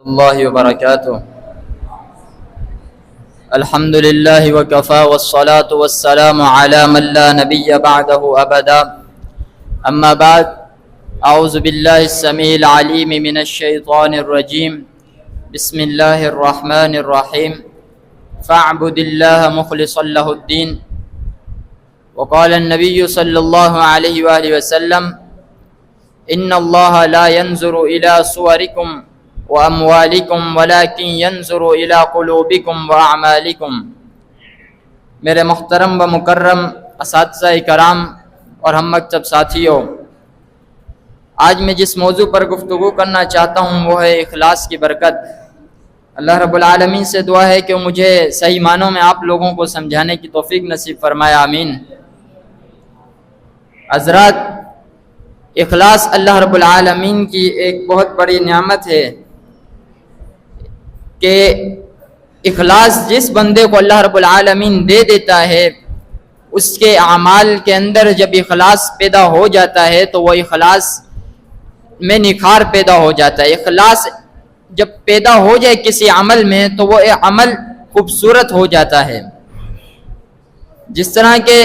اللہ وبرکاتہ الحمد للہ وکفا والصلاة والسلام علی من لا نبی بعدہ ابدا اما بعد اعوذ باللہ السمیع العلیم من الشیطان الرجیم بسم اللہ الرحمن الرحیم فاعبد اللہ مخلصا لہ الدین وقال النبی صلی اللہ علیہ وآلہ وسلم ان اللہ لا ينظر الى صورکم واموالکم ولکن ينظر الى قلوبکم واعمالکم۔ میرے محترم و مکرم اساتذہ کرام اور ہم مکتب ساتھیوں، آج میں جس موضوع پر گفتگو کرنا چاہتا ہوں وہ ہے اخلاص کی برکت۔ اللہ رب العالمین سے دعا ہے کہ وہ مجھے صحیح معنوں میں آپ لوگوں کو سمجھانے کی توفیق نصیب فرمائے، آمین۔ حضرات، اخلاص اللہ رب العالمین کی ایک بہت بڑی نعمت ہے کہ اخلاص جس بندے کو اللہ رب العالمین دے دیتا ہے، اس کے اعمال کے اندر جب اخلاص پیدا ہو جاتا ہے تو وہ اخلاص میں نکھار پیدا ہو جاتا ہے۔ اخلاص جب پیدا ہو جائے کسی عمل میں تو وہ عمل خوبصورت ہو جاتا ہے۔ جس طرح کہ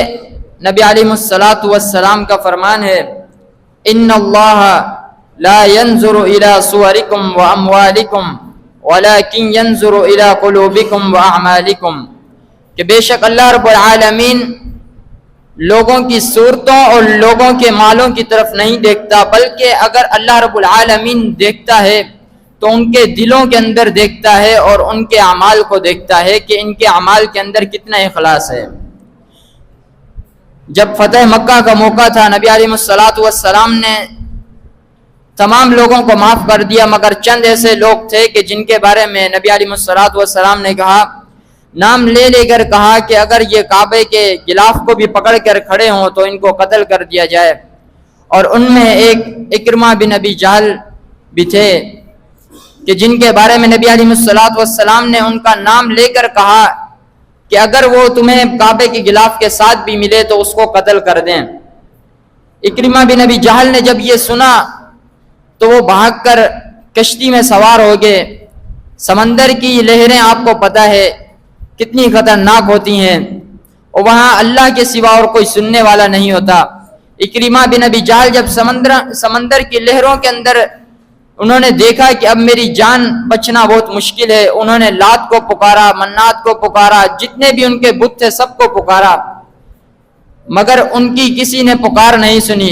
نبی علیہ الصلاۃ والسلام کا فرمان ہے، ان اللہ لا ينظر الى صورکم واموالکم ولکن ينظر الى قلوبکم واعمالکم، کہ بے شک اللہ رب العالمین لوگوں کی صورتوں اور لوگوں کے مالوں کی طرف نہیں دیکھتا، بلکہ اگر اللہ رب العالمین دیکھتا ہے تو ان کے دلوں کے اندر دیکھتا ہے اور ان کے اعمال کو دیکھتا ہے کہ ان کے اعمال کے اندر کتنا اخلاص ہے۔ جب فتح مکہ کا موقع تھا، نبی علیہ الصلاۃ والسلام نے تمام لوگوں کو معاف کر دیا، مگر چند ایسے لوگ تھے کہ جن کے بارے میں نبی علیہ الصلاۃ والسلام نے کہا، نام لے لے کر کہا کہ اگر یہ کعبے کے غلاف کو بھی پکڑ کر کھڑے ہوں تو ان کو قتل کر دیا جائے۔ اور ان میں ایک اکرمہ بن ابی جہل بھی تھے کہ جن کے بارے میں نبی علیہ الصلاۃ والسلام نے ان کا نام لے کر کہا کہ اگر وہ تمہیں کعبے کے غلاف کے ساتھ بھی ملے تو اس کو قتل کر دیں۔ اکرمہ بن ابی جہل نے جب یہ سنا تو وہ بھاگ کر کشتی میں سوار ہو گئے۔ سمندر کی لہریں آپ کو پتہ ہے کتنی خطرناک ہوتی ہیں، اور وہاں اللہ کے سوا اور کوئی سننے والا نہیں ہوتا۔ اکرمہ بن ابی جہل جب سمندر کی لہروں کے اندر انہوں نے دیکھا کہ اب میری جان بچنا بہت مشکل ہے، انہوں نے لات کو پکارا، منات کو پکارا، جتنے بھی ان کے بت تھے سب کو پکارا، مگر ان کی کسی نے پکار نہیں سنی۔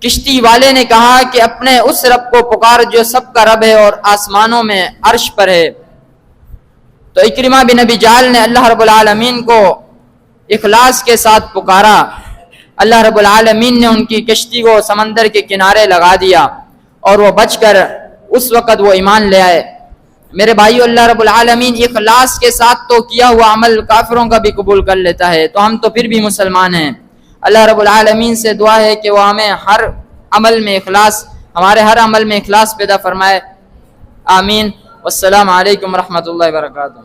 کشتی والے نے کہا کہ اپنے اس رب کو پکار جو سب کا رب ہے اور آسمانوں میں عرش پر ہے۔ تو اکرمہ بن ابی جہل نے اللہ رب العالمین کو اخلاص کے ساتھ پکارا، اللہ رب العالمین نے ان کی کشتی کو سمندر کے کنارے لگا دیا اور وہ بچ کر اس وقت وہ ایمان لے آئے۔ میرے بھائیو، اللہ رب العالمین اخلاص کے ساتھ تو کیا ہوا عمل کافروں کا بھی قبول کر لیتا ہے، تو ہم تو پھر بھی مسلمان ہیں۔ اللہ رب العالمین سے دعا ہے کہ وہ ہمیں ہر عمل میں اخلاص، ہمارے ہر عمل میں اخلاص پیدا فرمائے، آمین۔ والسلام علیکم ورحمۃ اللہ وبرکاتہ۔